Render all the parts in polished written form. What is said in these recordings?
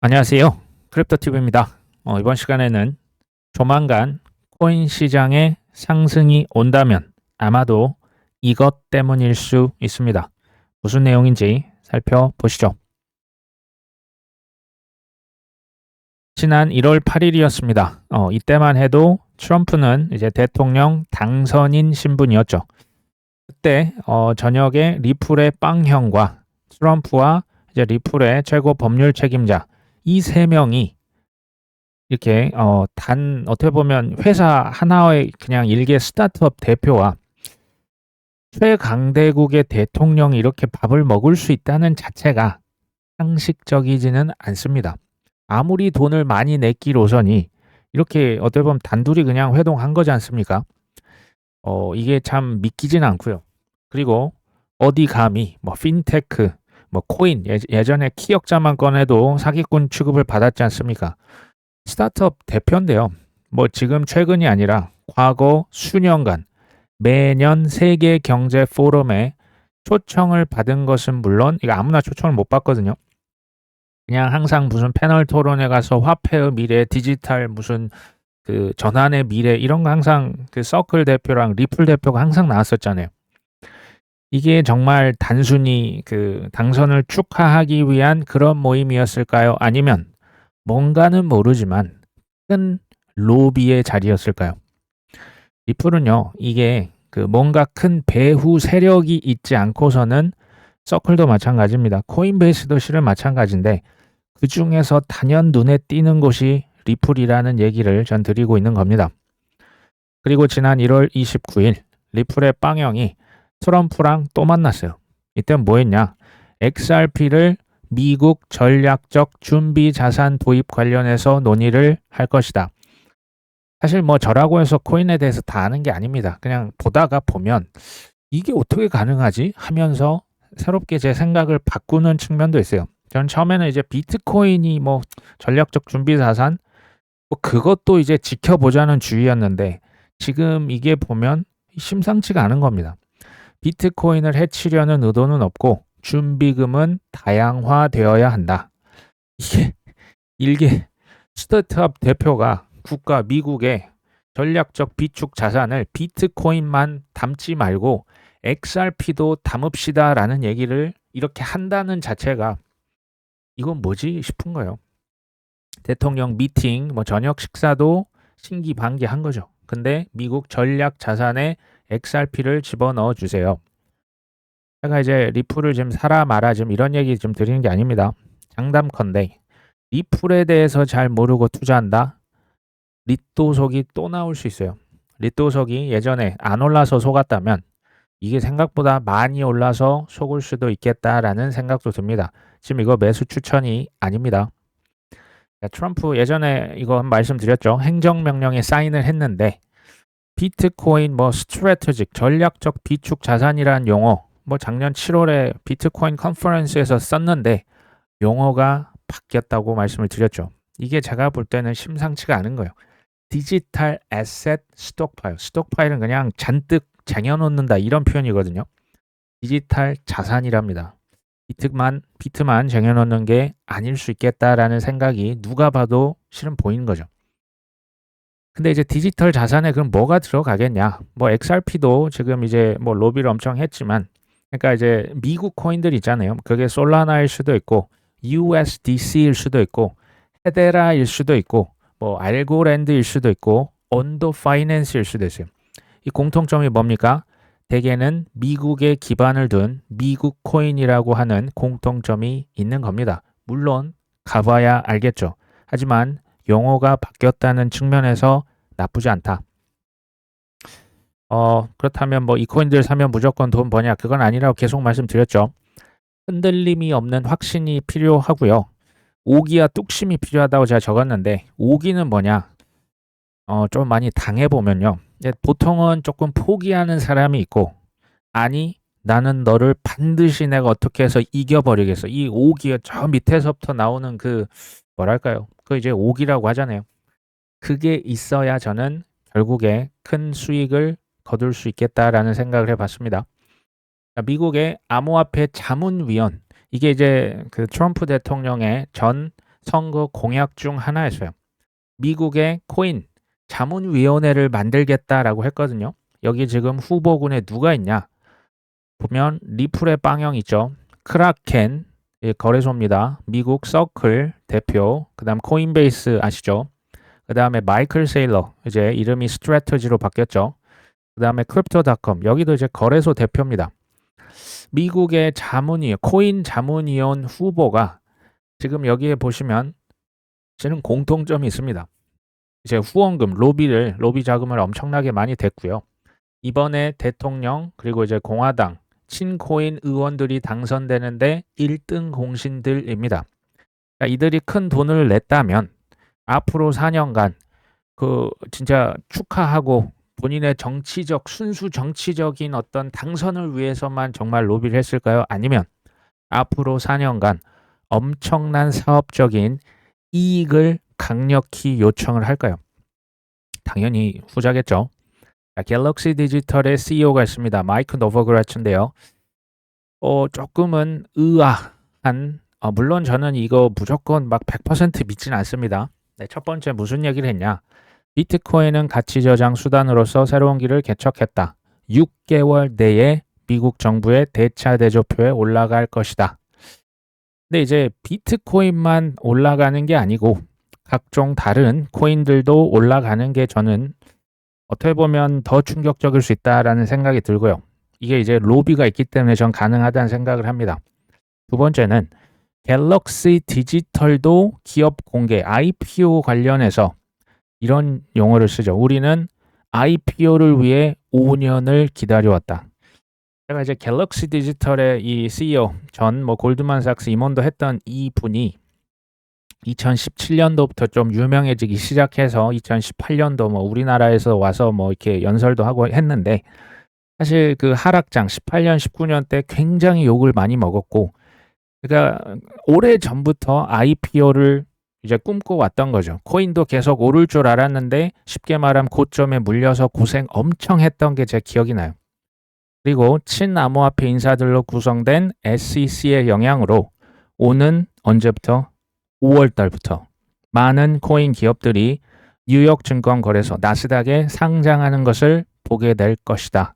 안녕하세요. 크립토튜브입니다. 이번 시간에는 조만간 코인 시장에 상승이 온다면 아마도 이것 때문일 수 있습니다. 무슨 내용인지 살펴보시죠. 지난 1월 8일이었습니다. 이때만 해도 트럼프는 이제 대통령 당선인 신분이었죠. 그때 저녁에 리플의 빵형과 트럼프와 이제 리플의 최고 법률 책임자 이 세 명이 이렇게 어떻게 보면 회사 하나의 그냥 일개 스타트업 대표와 최강대국의 대통령이 이렇게 밥을 먹을 수 있다는 자체가 상식적이지는 않습니다. 아무리 돈을 많이 냈기로서니 이렇게 어떻게 보면 단둘이 그냥 회동한 거지 않습니까? 이게 참 믿기진 않고요. 그리고 어디 감히 뭐 핀테크, 뭐 코인 예전에 키역자만 꺼내도 사기꾼 취급을 받았지 않습니까? 스타트업 대표인데요. 뭐 지금 최근이 아니라 과거 수년간 매년 세계 경제 포럼에 초청을 받은 것은 물론 이거 아무나 초청을 못 받거든요. 그냥 항상 무슨 패널 토론에 가서 화폐의 미래, 디지털 무슨 그 전환의 미래 이런 거 항상 그 서클 대표랑 리플 대표가 항상 나왔었잖아요. 이게 정말 단순히 그 당선을 축하하기 위한 그런 모임이었을까요? 아니면 뭔가는 모르지만 큰 로비의 자리였을까요? 리플은요, 이게 그 뭔가 큰 배후 세력이 있지 않고서는 서클도 마찬가지입니다. 코인베이스도 실은 마찬가지인데 그 중에서 단연 눈에 띄는 곳이 리플이라는 얘기를 전 드리고 있는 겁니다. 그리고 지난 1월 29일 리플의 빵형이 트럼프랑 또 만났어요. 이때 뭐 했냐? XRP를 미국 전략적 준비 자산 도입 관련해서 논의를 할 것이다. 사실 뭐 저라고 해서 코인에 대해서 다 아는 게 아닙니다. 그냥 보다가 보면 이게 어떻게 가능하지? 하면서 새롭게 제 생각을 바꾸는 측면도 있어요. 전 처음에는 이제 비트코인이 뭐 전략적 준비 자산 뭐 그것도 이제 지켜보자는 주의였는데 지금 이게 보면 심상치가 않은 겁니다. 비트코인을 해치려는 의도는 없고 준비금은 다양화되어야 한다. 이게 일개 스타트업 대표가 국가 미국의 전략적 비축 자산을 비트코인만 담지 말고 XRP도 담읍시다라는 얘기를 이렇게 한다는 자체가 이건 뭐지 싶은 거예요. 대통령 미팅, 뭐 저녁 식사도 신기반기한 거죠. 근데 미국 전략 자산에 XRP를 집어넣어 주세요. 제가 이제 리플을 지금 사라 마라 지금 이런 얘기 좀 드리는 게 아닙니다. 장담컨대 리플에 대해서 잘 모르고 투자한다. 리또석이 또 나올 수 있어요. 리또석이 예전에 안 올라서 속았다면 이게 생각보다 많이 올라서 속을 수도 있겠다라는 생각도 듭니다. 지금 이거 매수 추천이 아닙니다. 트럼프 예전에 이거 한 말씀드렸죠. 행정명령에 사인을 했는데 비트코인 뭐 스트래테직 전략적 비축 자산이라는 용어 뭐 작년 7월에 비트코인 컨퍼런스에서 썼는데 용어가 바뀌었다고 말씀을 드렸죠. 이게 제가 볼 때는 심상치가 않은 거예요. 디지털 애셋 스톡파일. 스톡파일은 그냥 잔뜩 쟁여놓는다 이런 표현이거든요. 디지털 자산이랍니다. 비트만 쟁여놓는 게 아닐 수 있겠다라는 생각이 누가 봐도 실은 보이는 거죠. 근데 이제 디지털 자산에 그럼 뭐가 들어가겠냐? 뭐 XRP도 지금 이제 뭐 로비를 엄청 했지만, 그러니까 이제 미국 코인들 있잖아요. 그게 솔라나일 수도 있고, USDC일 수도 있고, 헤데라일 수도 있고, 뭐 알고랜드일 수도 있고, 온도 파이낸스일 수도 있어요. 이 공통점이 뭡니까? 대개는 미국에 기반을 둔 미국 코인이라고 하는 공통점이 있는 겁니다. 물론 가봐야 알겠죠. 하지만 용어가 바뀌었다는 측면에서 나쁘지 않다. 그렇다면 뭐 이 코인들 사면 무조건 돈 버냐? 그건 아니라고 계속 말씀드렸죠. 흔들림이 없는 확신이 필요하고요. 오기와 뚝심이 필요하다고 제가 적었는데 오기는 뭐냐? 좀 많이 당해보면요. 보통은 조금 포기하는 사람이 있고 아니 나는 너를 반드시 내가 어떻게 해서 이겨버리겠어. 이 오기가 저 밑에서부터 나오는 그 뭐랄까요? 그 이제 오기라고 하잖아요. 그게 있어야 저는 결국에 큰 수익을 거둘 수 있겠다라는 생각을 해봤습니다. 미국의 암호화폐 자문위원 이게 이제 그 트럼프 대통령의 전 선거 공약 중 하나였어요. 미국의 코인 자문위원회를 만들겠다라고 했거든요. 여기 지금 후보군에 누가 있냐? 보면 리플의 빵형 있죠. 크라켄 거래소입니다. 미국 서클 대표, 그다음 코인베이스 아시죠? 그다음에 마이클 세일러, 이제 이름이 스트래터지로 바뀌었죠. 그다음에 크립토닷컴, 여기도 이제 거래소 대표입니다. 미국의 코인 자문위원 후보가 지금 여기에 보시면 저는 공통점이 있습니다. 이제 후원금, 로비 자금을 엄청나게 많이 댔고요. 이번에 대통령 그리고 이제 공화당 친코인 의원들이 당선되는데 1등 공신들입니다. 그러니까 이들이 큰 돈을 냈다면 앞으로 4년간 그 진짜 축하하고 본인의 순수 정치적인 어떤 당선을 위해서만 정말 로비를 했을까요? 아니면 앞으로 4년간 엄청난 사업적인 이익을 강력히 요청을 할까요? 당연히 후자겠죠. 갤럭시 디지털의 CEO가 있습니다. 마이크 노버그라츠인데요. 조금은 의아한, 물론 저는 이거 무조건 막 100% 믿진 않습니다. 네, 첫 번째 무슨 얘기를 했냐? 비트코인은 가치 저장 수단으로서 새로운 길을 개척했다. 6개월 내에 미국 정부의 대차 대조표에 올라갈 것이다. 근데 이제 비트코인만 올라가는 게 아니고 각종 다른 코인들도 올라가는 게 저는 어떻게 보면 더 충격적일 수 있다라는 생각이 들고요. 이게 이제 로비가 있기 때문에 전 가능하다는 생각을 합니다. 두 번째는 갤럭시 디지털도 기업 공개, IPO 관련해서 이런 용어를 쓰죠. 우리는 IPO를 위해 5년을 기다려왔다. 제가 이제 갤럭시 디지털의 이 CEO, 전 골드만삭스 임원도 했던 이 분이 2017년도부터 좀 유명해지기 시작해서 2018년도 우리나라에서 와서 이렇게 연설도 하고 했는데, 사실 그 하락장 18년, 19년 때 굉장히 욕을 많이 먹었고, 그러니까 오래 전부터 IPO를 이제 꿈꿔왔던 거죠. 코인도 계속 오를 줄 알았는데 쉽게 말하면 고점에 물려서 고생 엄청 했던 게 제 기억이 나요. 그리고 친암호화폐 인사들로 구성된 SEC의 영향으로 오는 언제부터? 5월 달부터 많은 코인 기업들이 뉴욕 증권거래소 나스닥에 상장하는 것을 보게 될 것이다.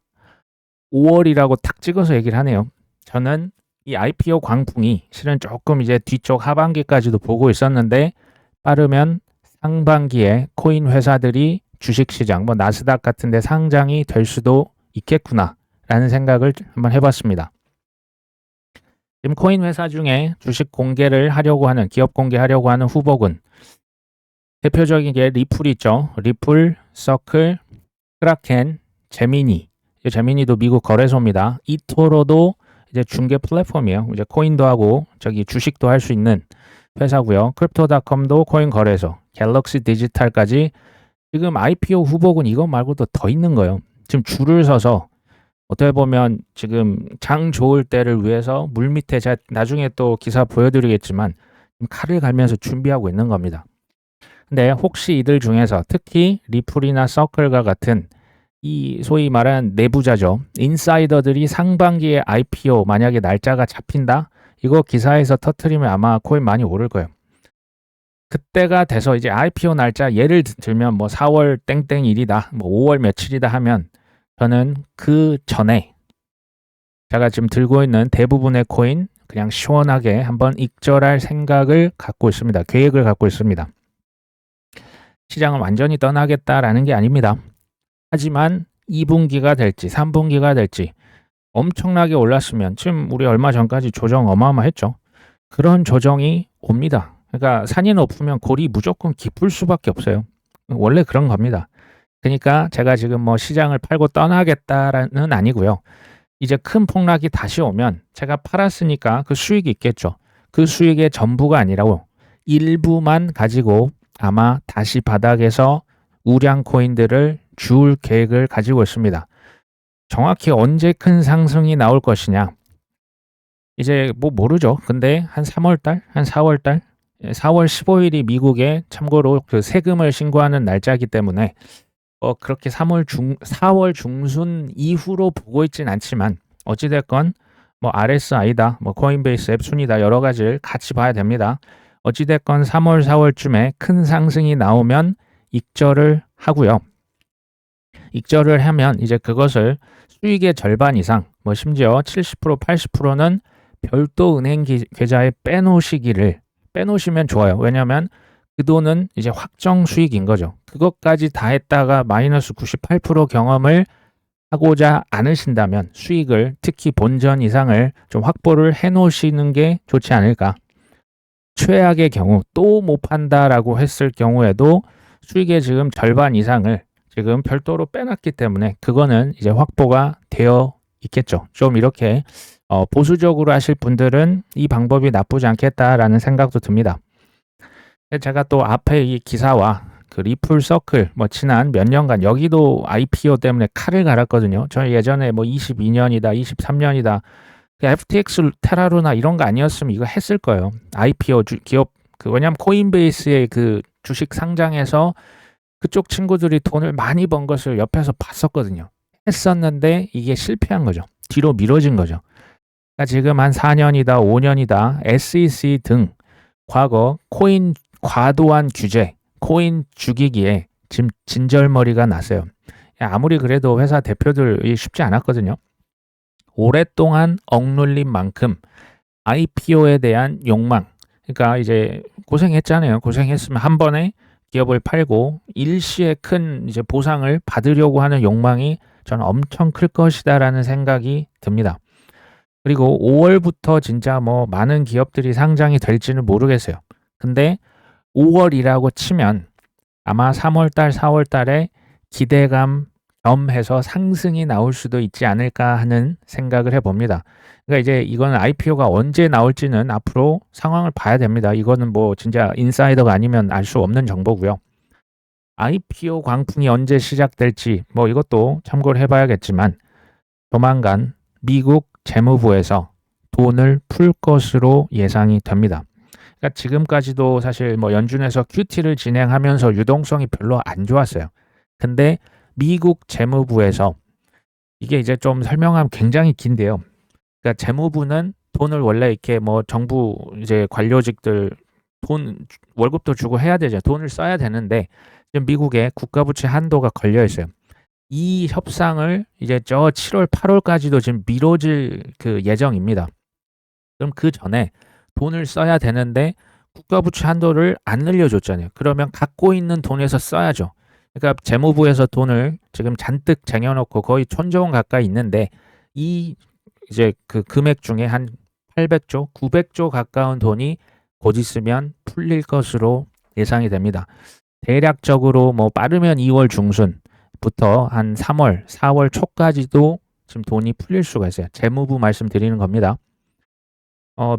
5월이라고 탁 찍어서 얘기를 하네요. 저는 이 IPO 광풍이 실은 조금 이제 뒤쪽 하반기까지도 보고 있었는데, 빠르면 상반기에 코인 회사들이 주식시장 나스닥 같은 데 상장이 될 수도 있겠구나 라는 생각을 한번 해봤습니다. 지금 코인 회사 중에 주식 공개를 하려고 하는, 기업 공개하려고 하는 후보군, 대표적인 게 리플 있죠. 리플, 서클, 크라켄, 제미니. 제미니도 미국 거래소입니다. 이토로도 이제 중개 플랫폼이에요. 이제 코인도 하고 주식도 할 수 있는 회사고요. 크립토닷컴도 코인 거래소, 갤럭시 디지털까지 지금 IPO 후보군 이것 말고도 더 있는 거예요. 지금 줄을 서서 어떻게 보면 지금 장 좋을 때를 위해서 물밑에, 제가 나중에 또 기사 보여드리겠지만 칼을 갈면서 준비하고 있는 겁니다. 근데 혹시 이들 중에서 특히 리플이나 서클과 같은 이 소위 말하는 내부자죠. 인사이더들이 상반기에 IPO 만약에 날짜가 잡힌다? 이거 기사에서 터트리면 아마 코인 많이 오를 거예요. 그때가 돼서 이제 IPO 날짜 예를 들면 4월 땡땡일이다, 5월 며칠이다 하면 저는 그 전에 제가 지금 들고 있는 대부분의 코인 그냥 시원하게 한번 익절할 생각을 갖고 있습니다. 계획을 갖고 있습니다. 시장을 완전히 떠나겠다라는 게 아닙니다. 하지만 2분기가 될지 3분기가 될지 엄청나게 올랐으면, 지금 우리 얼마 전까지 조정 어마어마했죠. 그런 조정이 옵니다. 그러니까 산이 높으면 골이 무조건 깊을 수밖에 없어요. 원래 그런 겁니다. 그러니까 제가 지금 시장을 팔고 떠나겠다라는 아니고요. 이제 큰 폭락이 다시 오면 제가 팔았으니까 그 수익이 있겠죠. 그 수익의 전부가 아니라고 일부만 가지고 아마 다시 바닥에서 우량 코인들을 줄 계획을 가지고 있습니다. 정확히 언제 큰 상승이 나올 것이냐, 이제 모르죠. 근데 한 3월달, 한 4월달, 4월 15일이 미국에 참고로 그 세금을 신고하는 날짜이기 때문에 그렇게 4월 중순 이후로 보고 있진 않지만, 어찌됐건 RSI다, 코인베이스 앱 순위다, 여러 가지를 같이 봐야 됩니다. 어찌됐건 3월, 4월쯤에 큰 상승이 나오면 익절을 하고요. 익절을 하면 이제 그것을 수익의 절반 이상, 뭐 심지어 70%, 80%는 별도 은행 계좌에 빼놓으시면 좋아요. 왜냐하면 그 돈은 이제 확정 수익인 거죠. 그것까지 다 했다가 마이너스 98% 경험을 하고자 않으신다면 수익을, 특히 본전 이상을 좀 확보를 해 놓으시는 게 좋지 않을까. 최악의 경우 또 못 판다라고 했을 경우에도 수익의 지금 절반 이상을 지금 별도로 빼놨기 때문에 그거는 이제 확보가 되어 있겠죠. 좀 이렇게 보수적으로 하실 분들은 이 방법이 나쁘지 않겠다라는 생각도 듭니다. 제가 또 앞에 이 기사와 그 리플 서클 뭐 지난 몇 년간 여기도 IPO 때문에 칼을 갈았거든요. 저 예전에 뭐 22년이다, 23년이다. FTX 테라루나 이런 거 아니었으면 이거 했을 거예요. IPO 기업 왜냐면 코인베이스의 그 주식 상장에서 그쪽 친구들이 돈을 많이 번 것을 옆에서 봤었거든요. 했었는데 이게 실패한 거죠. 뒤로 미뤄진 거죠. 그러니까 지금 한 4년이다, 5년이다, SEC 등 과거 코인 과도한 규제, 코인 죽이기에 지금 진절머리가 났어요. 아무리 그래도 회사 대표들이 쉽지 않았거든요. 오랫동안 억눌린 만큼 IPO에 대한 욕망, 그러니까 이제 고생했잖아요. 고생했으면 한 번에 기업을 팔고 일시에 큰 이제 보상을 받으려고 하는 욕망이 저는 엄청 클 것이다라는 생각이 듭니다. 그리고 5월부터 진짜 뭐 많은 기업들이 상장이 될지는 모르겠어요. 근데 5월이라고 치면 아마 3월달, 4월달에 기대감 겸해서 상승이 나올 수도 있지 않을까 하는 생각을 해봅니다. 그러니까 이제 이거는 IPO가 언제 나올지는 앞으로 상황을 봐야 됩니다. 이거는 뭐 진짜 인사이더가 아니면 알 수 없는 정보고요. IPO 광풍이 언제 시작될지 뭐 이것도 참고를 해봐야겠지만 조만간 미국 재무부에서 돈을 풀 것으로 예상이 됩니다. 그러니까 지금까지도 사실 뭐 연준에서 QT를 진행하면서 유동성이 별로 안 좋았어요. 근데 미국 재무부에서 이게 이제 좀 설명하면 굉장히 긴데요. 그러니까 재무부는 돈을 원래 이렇게 뭐 정부 이제 관료직들 돈 월급도 주고 해야 되죠. 돈을 써야 되는데 지금 미국에 국가부채 한도가 걸려 있어요. 이 협상을 이제 저 7월, 8월까지도 지금 미뤄질 그 예정입니다. 그럼 그 전에 돈을 써야 되는데 국가부채 한도를 안 늘려줬잖아요. 그러면 갖고 있는 돈에서 써야죠. 그러니까 재무부에서 돈을 지금 잔뜩 쟁여놓고 거의 1,000조 원 가까이 있는데 이 이제 그 금액 중에 한 800조, 900조 가까운 돈이 곧 있으면 풀릴 것으로 예상이 됩니다. 대략적으로 뭐 빠르면 2월 중순부터 한 3월, 4월 초까지도 지금 돈이 풀릴 수가 있어요. 재무부 말씀드리는 겁니다.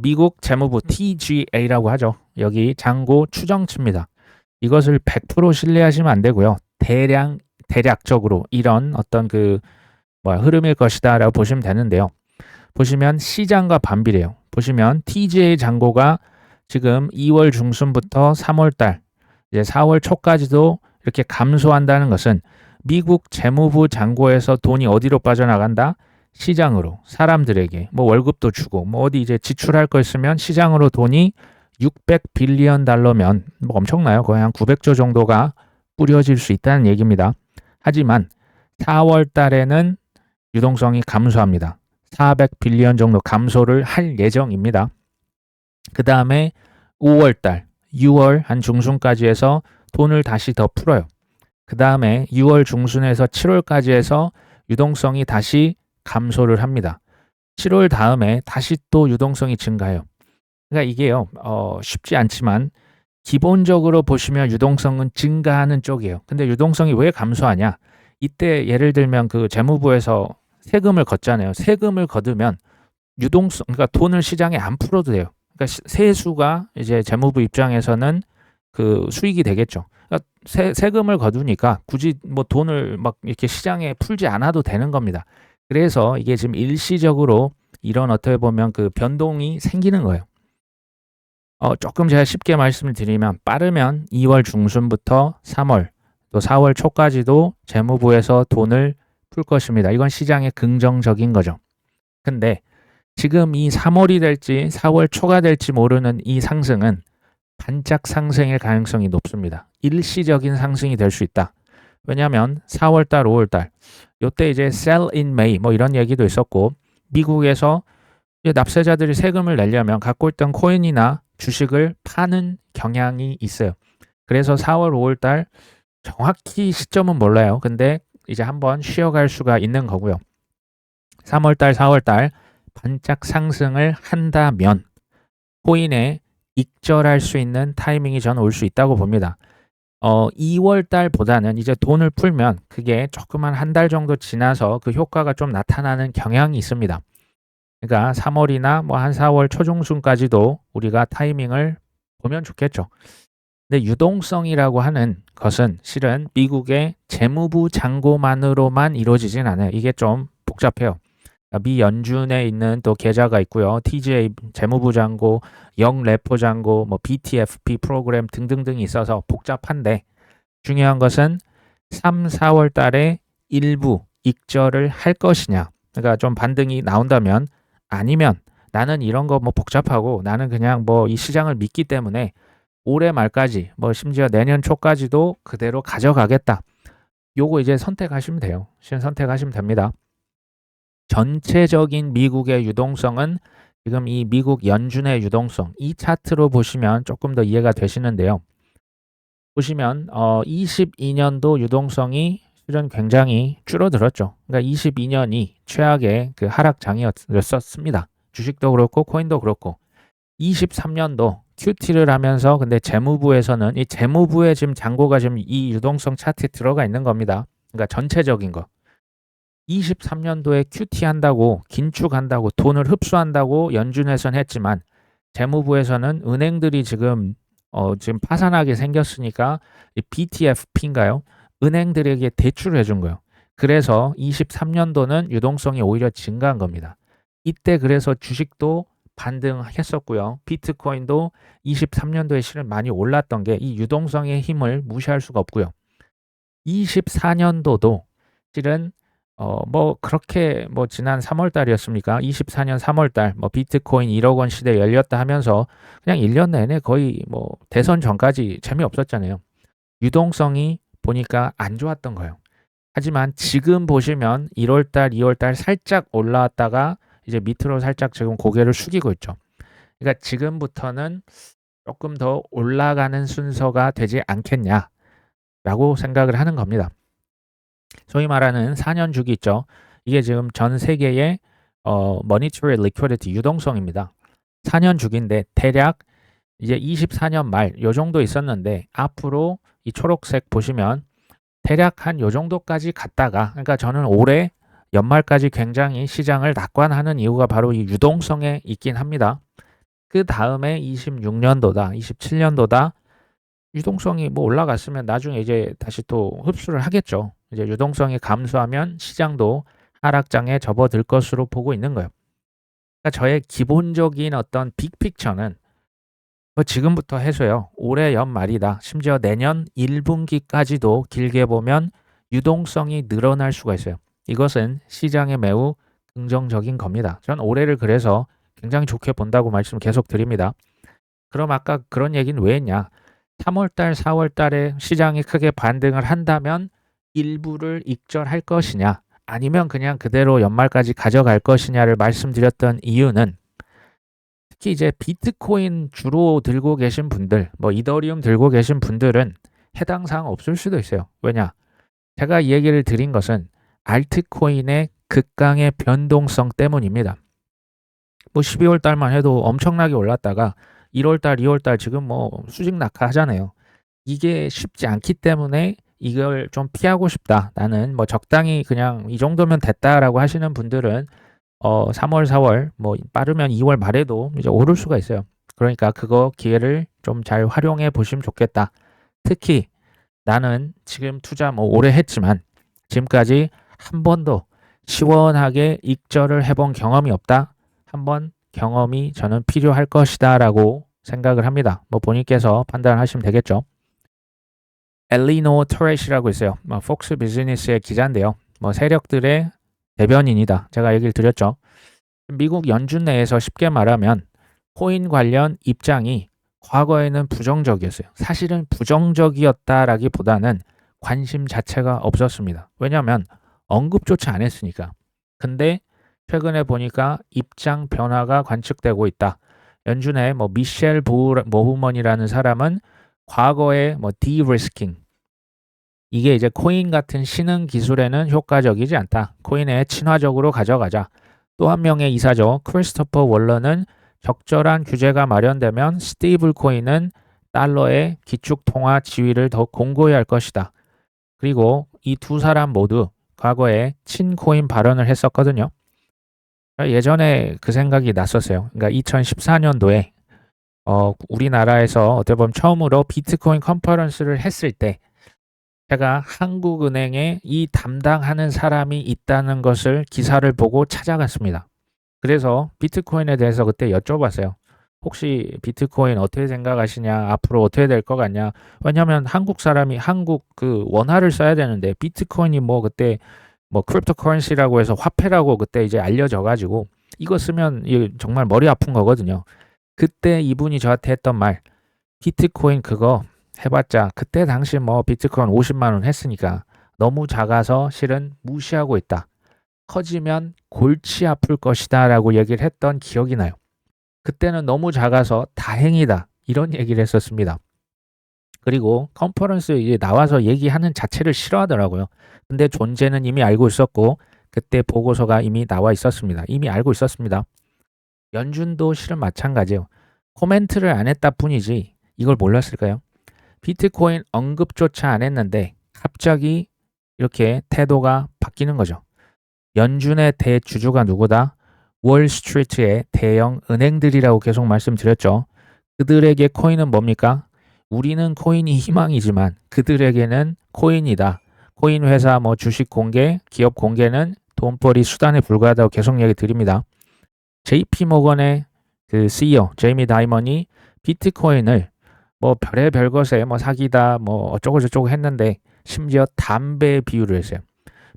미국 재무부 TGA라고 하죠. 여기 잔고 추정치입니다. 이것을 100% 신뢰하시면 안 되고요. 대략적으로 이런 어떤 흐름일 것이다라고 보시면 되는데요. 보시면 시장과 반비례해요. 보시면 TGA 잔고가 지금 2월 중순부터 3월 달, 이제 4월 초까지도 이렇게 감소한다는 것은 미국 재무부 잔고에서 돈이 어디로 빠져나간다? 시장으로, 사람들에게 뭐 월급도 주고 뭐 어디 이제 지출할 거 있으면 시장으로 돈이 600빌리언 달러면 뭐 엄청나요. 거의 한 900조 정도가 뿌려질 수 있다는 얘기입니다. 하지만 4월 달에는 유동성이 감소합니다. 400빌리언 정도 감소를 할 예정입니다. 그 다음에 5월 달, 6월 한 중순까지 해서 돈을 다시 더 풀어요. 그 다음에 6월 중순에서 7월까지 해서 유동성이 다시 감소를 합니다. 7월 다음에 다시 또 유동성이 증가해요. 그러니까 이게요, 쉽지 않지만 기본적으로 보시면 유동성은 증가하는 쪽이에요. 근데 유동성이 왜 감소하냐? 이때 예를 들면 그 재무부에서 세금을 걷잖아요. 세금을 거두면 유동성, 그러니까 돈을 시장에 안 풀어도 돼요. 그러니까 세수가 이제 재무부 입장에서는 그 수익이 되겠죠. 그러니까 세금을 거두니까 굳이 뭐 돈을 막 이렇게 시장에 풀지 않아도 되는 겁니다. 그래서 이게 지금 일시적으로 이런 어떻게 보면 그 변동이 생기는 거예요. 조금 제가 쉽게 말씀을 드리면 빠르면 2월 중순부터 3월 또 4월 초까지도 재무부에서 돈을 풀 것입니다. 이건 시장에 긍정적인 거죠. 근데 지금 이 3월이 될지 4월 초가 될지 모르는 이 상승은 반짝 상승일 가능성이 높습니다. 일시적인 상승이 될 수 있다. 왜냐하면 4월달, 5월달 요때 이제 sell in May 뭐 이런 얘기도 있었고 미국에서 이제 납세자들이 세금을 내려면 갖고 있던 코인이나 주식을 파는 경향이 있어요. 그래서 4월, 5월달 정확히 시점은 몰라요. 근데 이제 한번 쉬어갈 수가 있는 거고요. 3월달, 4월달 반짝 상승을 한다면 코인에 익절할 수 있는 타이밍이 저는 올 수 있다고 봅니다. 2월 달보다는 이제 돈을 풀면 그게 조그만 한 달 정도 지나서 그 효과가 좀 나타나는 경향이 있습니다. 그러니까 3월이나 뭐 한 4월 초중순까지도 우리가 타이밍을 보면 좋겠죠. 근데 유동성이라고 하는 것은 실은 미국의 재무부 잔고만으로만 이루어지진 않아요. 이게 좀 복잡해요. 미 연준에 있는 또 계좌가 있고요. TGA 재무부 잔고, 영 레포 잔고, 뭐 BTFP 프로그램 등등등이 있어서 복잡한데 중요한 것은 3, 4월 달에 일부 익절을 할 것이냐. 그러니까 좀 반등이 나온다면 아니면 나는 이런 거 뭐 복잡하고 나는 그냥 뭐 이 시장을 믿기 때문에 올해 말까지 뭐 심지어 내년 초까지도 그대로 가져가겠다. 요거 이제 선택하시면 돼요. 선택하시면 됩니다. 전체적인 미국의 유동성은 지금 이 미국 연준의 유동성 이 차트로 보시면 조금 더 이해가 되시는데요. 보시면 22년도 유동성이 실은 굉장히 줄어들었죠. 그러니까 22년이 최악의 그 하락장이었었습니다. 주식도 그렇고 코인도 그렇고 23년도 QT를 하면서 근데 재무부에서는 이 재무부의 지금 잔고가 지금 이 유동성 차트에 들어가 있는 겁니다. 그러니까 전체적인 거. 23년도에 QT 한다고 긴축한다고 돈을 흡수한다고 연준에선 했지만 재무부에서는 은행들이 지금 지금 파산하게 생겼으니까 이 BTFP인가요? 은행들에게 대출을 해준 거예요. 그래서 23년도는 유동성이 오히려 증가한 겁니다. 이때 그래서 주식도 반등했었고요. 비트코인도 23년도에 실은 많이 올랐던 게 이 유동성의 힘을 무시할 수가 없고요. 24년도도 실은 뭐 그렇게 뭐 지난 3월 달이었습니까? 24년 3월 달 뭐 비트코인 1억 원 시대 열렸다 하면서 그냥 1년 내내 거의 뭐 대선 전까지 재미없었잖아요. 유동성이 보니까 안 좋았던 거예요. 하지만 지금 보시면 1월 달, 2월 달 살짝 올라왔다가 이제 밑으로 살짝 지금 고개를 숙이고 있죠. 그러니까 지금부터는 조금 더 올라가는 순서가 되지 않겠냐라고 생각을 하는 겁니다. 소위 말하는 4년 주기 있죠. 이게 지금 전 세계의 monetary liquidity 유동성입니다. 4년 주기인데 대략 이제 24년 말 요 정도 있었는데 앞으로 이 초록색 보시면 대략 한 요 정도까지 갔다가 그러니까 저는 올해 연말까지 굉장히 시장을 낙관하는 이유가 바로 이 유동성에 있긴 합니다. 그 다음에 26년도다, 27년도다 유동성이 뭐 올라갔으면 나중에 이제 다시 또 흡수를 하겠죠. 이제 유동성이 감소하면 시장도 하락장에 접어들 것으로 보고 있는 거예요. 그러니까 저의 기본적인 어떤 빅픽처는 뭐 지금부터 해서요. 올해 연말이다. 심지어 내년 1분기까지도 길게 보면 유동성이 늘어날 수가 있어요. 이것은 시장에 매우 긍정적인 겁니다. 전 올해를 그래서 굉장히 좋게 본다고 말씀을 계속 드립니다. 그럼 아까 그런 얘기는 왜 했냐? 3월 달, 4월 달에 시장이 크게 반등을 한다면 일부를 익절할 것이냐 아니면 그냥 그대로 연말까지 가져갈 것이냐를 말씀드렸던 이유는 특히 이제 비트코인 주로 들고 계신 분들, 뭐 이더리움 들고 계신 분들은 해당 사항 없을 수도 있어요. 왜냐? 제가 이 얘기를 드린 것은 알트코인의 극강의 변동성 때문입니다. 뭐 12월 달만 해도 엄청나게 올랐다가 1월 달, 2월 달 지금 뭐 수직 낙하하잖아요. 이게 쉽지 않기 때문에 이걸 좀 피하고 싶다. 나는 뭐 적당히 그냥 이 정도면 됐다라고 하시는 분들은 3월, 4월 뭐 빠르면 2월 말에도 이제 오를 수가 있어요. 그러니까 그거 기회를 좀 잘 활용해 보시면 좋겠다. 특히 나는 지금 투자 뭐 오래 했지만 지금까지 한 번도 시원하게 익절을 해본 경험이 없다. 한번 경험이 저는 필요할 것이다라고 생각을 합니다. 뭐 본인께서 판단하시면 되겠죠. 엘리노 토렛이라고 있어요. 뭐 폭스 비즈니스의 기자인데요. 뭐 세력들의 대변인이다. 제가 얘기를 드렸죠. 미국 연준 내에서 쉽게 말하면 코인 관련 입장이 과거에는 부정적이었어요. 사실은 부정적이었다라기보다는 관심 자체가 없었습니다. 왜냐하면 언급조차 안 했으니까. 근데 최근에 보니까 입장 변화가 관측되고 있다. 연준의 미셸 모후먼이라는 사람은 과거의 디리스킹, 이게 이제 코인 같은 신흥 기술에는 효과적이지 않다. 코인에 친화적으로 가져가자. 또 한 명의 이사죠. 크리스토퍼 월러는 적절한 규제가 마련되면 스테이블 코인은 달러의 기축 통화 지위를 더 공고히 할 것이다. 그리고 이 두 사람 모두 과거에 친코인 발언을 했었거든요. 예전에 그 생각이 났었어요. 그러니까 2014년도에 우리나라에서 어떻게 보면 처음으로 비트코인 컨퍼런스를 했을 때 제가 한국은행에 이 담당하는 사람이 있다는 것을 기사를 보고 찾아갔습니다. 그래서 비트코인에 대해서 그때 여쭤봤어요. 혹시 비트코인 어떻게 생각하시냐? 앞으로 어떻게 될 것 같냐? 왜냐면 한국 사람이 한국 그 원화를 써야 되는데 비트코인이 그때 크립토 커런시라고 해서 화폐라고 그때 이제 알려져 가지고 이거 쓰면 정말 머리 아픈 거거든요. 그때 이분이 저한테 했던 말, 비트코인 그거 해봤자 그때 당시 비트코인 50만 원 했으니까 너무 작아서 실은 무시하고 있다. 커지면 골치 아플 것이다 라고 얘기를 했던 기억이 나요. 그때는 너무 작아서 다행이다 이런 얘기를 했었습니다. 그리고 컨퍼런스에 나와서 얘기하는 자체를 싫어하더라고요. 근데 존재는 이미 알고 있었고 그때 보고서가 이미 나와 있었습니다. 이미 알고 있었습니다. 연준도 실은 마찬가지예요. 코멘트를 안 했다 뿐이지 이걸 몰랐을까요? 비트코인 언급조차 안 했는데 갑자기 이렇게 태도가 바뀌는 거죠. 연준의 대주주가 누구다? 월스트리트의 대형 은행들이라고 계속 말씀드렸죠. 그들에게 코인은 뭡니까? 우리는 코인이 희망이지만 그들에게는 코인이다. 코인 회사 주식 공개, 기업 공개는 돈벌이 수단에 불과하다고 계속 얘기 드립니다. JP 모건의 그 CEO 제이미 다이먼이 비트코인을 별의 것에 사기다 어쩌고 저쩌고 했는데 심지어 담배 비유를 했어요.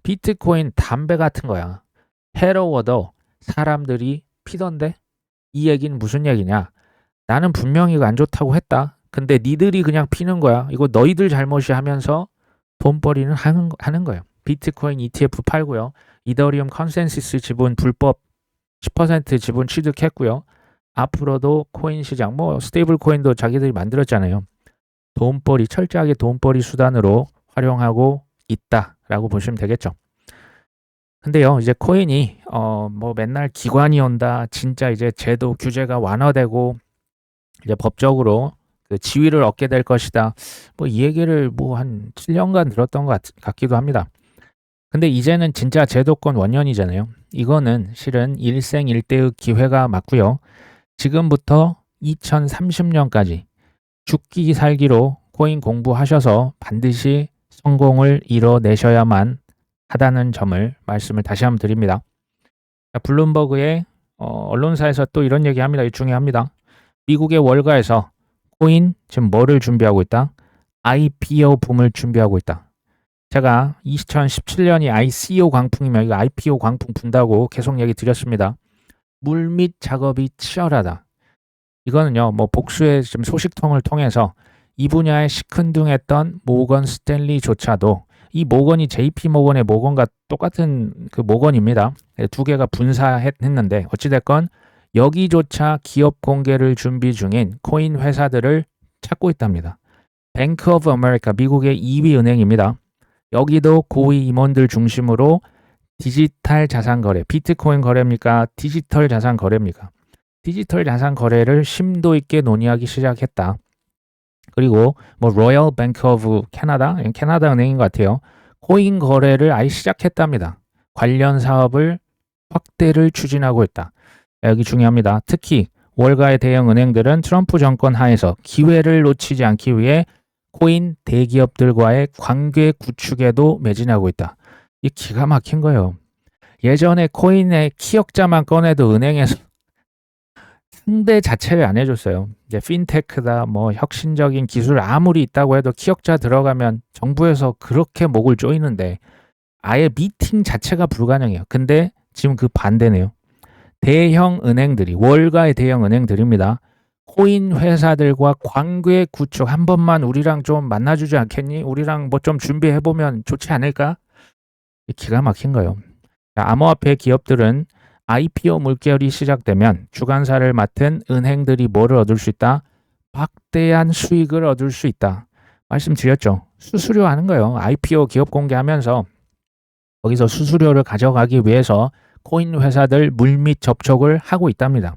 비트코인 담배 같은 거야. 해로워도 사람들이 피던데? 이 얘기는 무슨 얘기냐? 나는 분명히 이거 안 좋다고 했다. 근데 니들이 그냥 피는 거야. 이거 너희들 잘못이 하면서 돈벌이는 하는 거예요. 비트코인 ETF 팔고요. 이더리움 컨센서스 지분 불법 10% 지분 취득했고요. 앞으로도 코인 시장, 스테이블 코인도 자기들이 만들었잖아요. 돈벌이, 철저하게 돈벌이 수단으로 활용하고 있다라고 보시면 되겠죠. 근데요, 이제 코인이 맨날 기관이 온다, 진짜 이제 제도 규제가 완화되고 이제 법적으로 그 지위를 얻게 될 것이다. 이 얘기를 한 7년간 들었던 것 같기도 합니다. 근데 이제는 진짜 제도권 원년이잖아요. 이거는 실은 일생일대의 기회가 맞고요. 지금부터 2030년까지 죽기 살기로 코인 공부하셔서 반드시 성공을 이뤄내셔야만 하다는 점을 말씀을 다시 한번 드립니다. 블룸버그의 언론사에서 또 이런 얘기합니다. 중요합니다. 미국의 월가에서 코인 지금 뭐를 준비하고 있다? IPO 붐을 준비하고 있다. 제가 2017년이 ICO 광풍이면 이거 IPO 광풍 분다고 계속 얘기 드렸습니다. 물밑 작업이 치열하다. 이거는요, 복수의 지금 소식통을 통해서 이 분야에 시큰둥했던 모건 스탠리조차도 이 모건이 JP 모건의 모건과 똑같은 그 모건입니다. 두 개가 분사했는데 어찌됐건 여기조차 기업 공개를 준비 중인 코인 회사들을 찾고 있답니다. 뱅크 오브 아메리카, 미국의 2위 은행입니다. 여기도 고위 임원들 중심으로 디지털 자산 거래, 비트코인 거래입니까? 디지털 자산 거래입니까? 디지털 자산 거래를 심도 있게 논의하기 시작했다. 그리고 로열 뱅크 오브 캐나다 은행인 것 같아요. 코인 거래를 아예 시작했답니다. 관련 사업을 확대를 추진하고 있다. 여기 중요합니다. 특히 월가의 대형 은행들은 트럼프 정권 하에서 기회를 놓치지 않기 위해 코인 대기업들과의 관계 구축에도 매진하고 있다. 이 기가 막힌 거예요. 예전에 코인의 키역자만 꺼내도 은행에서 상대 자체를 안 해줬어요. 이제 핀테크다, 혁신적인 기술 아무리 있다고 해도 키역자 들어가면 정부에서 그렇게 목을 조이는데 아예 미팅 자체가 불가능해요. 근데 지금 그 반대네요. 대형 은행들이, 월가의 대형 은행들입니다. 코인 회사들과 관계 구축 한 번만 우리랑 좀 만나주지 않겠니? 우리랑 뭐 좀 준비해보면 좋지 않을까? 기가 막힌 거예요. 암호화폐 기업들은 IPO 물결이 시작되면 주관사를 맡은 은행들이 뭐를 얻을 수 있다? 막대한 수익을 얻을 수 있다. 말씀드렸죠. 수수료 하는 거예요. IPO 기업 공개하면서 거기서 수수료를 가져가기 위해서 코인 회사들 물밑 접촉을 하고 있답니다.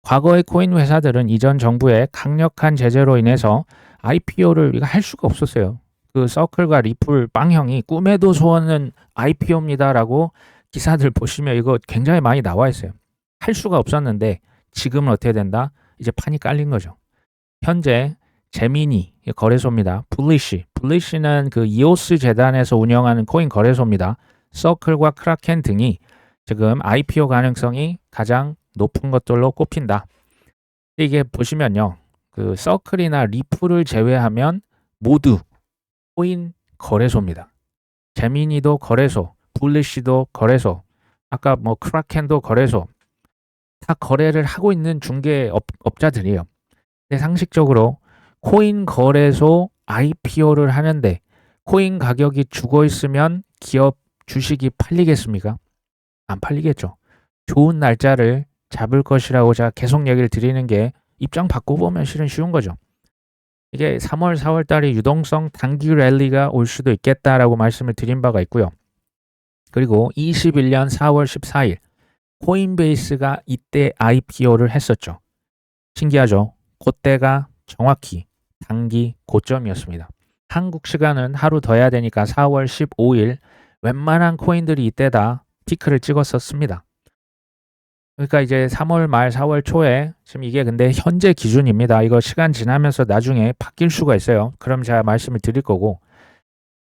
과거의 코인 회사들은 이전 정부의 강력한 제재로 인해서 IPO를 할 수가 없었어요. 그 서클과 리플 빵형이 꿈에도 소원은 IPO입니다라고 기사들 보시면 이거 굉장히 많이 나와 있어요. 할 수가 없었는데 지금은 어떻게 된다? 이제 판이 깔린 거죠. 현재 제미니 거래소입니다. 블리쉬는 그 이오스 재단에서 운영하는 코인 거래소입니다. 서클과 크라켄 등이 지금 IPO 가능성이 가장 높은 것들로 꼽힌다. 이게 보시면요. 그 서클이나 리플을 제외하면 모두 코인 거래소입니다. 제미니도 거래소, 블리쉬도 거래소, 아까 뭐 크라켄도 거래소, 다 거래를 하고 있는 중개업자들이에요. 근데 상식적으로 코인 거래소 IPO를 하는데 코인 가격이 죽어 있으면 기업 주식이 팔리겠습니까? 안 팔리겠죠. 좋은 날짜를 잡을 것이라고 제가 계속 얘기를 드리는 게 입장 바꿔보면 실은 쉬운 거죠. 이게 3월, 4월 달에 유동성 단기 랠리가 올 수도 있겠다라고 말씀을 드린 바가 있고요. 그리고 21년 4월 14일 코인베이스가 이때 IPO를 했었죠. 신기하죠? 그때가 정확히 단기 고점이었습니다. 한국 시간은 하루 더 해야 되니까 4월 15일 웬만한 코인들이 이때 다 피크를 찍었었습니다. 그러니까 이제 3월 말 4월 초에 지금 이게 근데 현재 기준입니다. 이거 시간 지나면서 나중에 바뀔 수가 있어요. 그럼 제가 말씀을 드릴 거고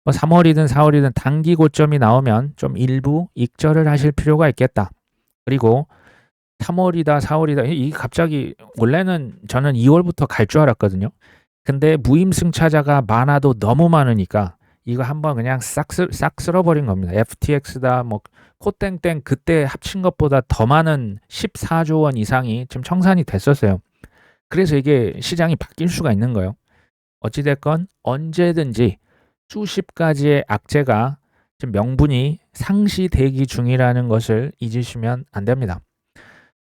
3월이든 4월이든 단기 고점이 나오면 좀 일부 익절을 하실 필요가 있겠다. 그리고 3월이다 4월이다 이 갑자기 원래는 저는 2월부터 갈 줄 알았거든요. 근데 무임승차자가 많아도 너무 많으니까 이거 한번 그냥 싹 쓸어버린 겁니다. FTX다 뭐 코땡땡 그때 합친 것보다 더 많은 14조 원 이상이 지금 청산이 됐었어요. 그래서 이게 시장이 바뀔 수가 있는 거예요. 어찌됐건 언제든지 수십 가지의 악재가 지금 명분이 상시 대기 중이라는 것을 잊으시면 안 됩니다.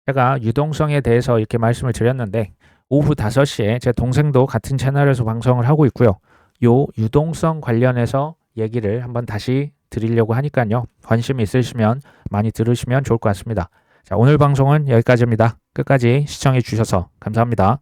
제가 유동성에 대해서 이렇게 말씀을 드렸는데 오후 5시에 제 동생도 같은 채널에서 방송을 하고 있고요. 요 유동성 관련해서 얘기를 한번 다시 드리려고 하니까요. 관심이 있으시면 많이 들으시면 좋을 것 같습니다. 자, 오늘 방송은 여기까지입니다. 끝까지 시청해 주셔서 감사합니다.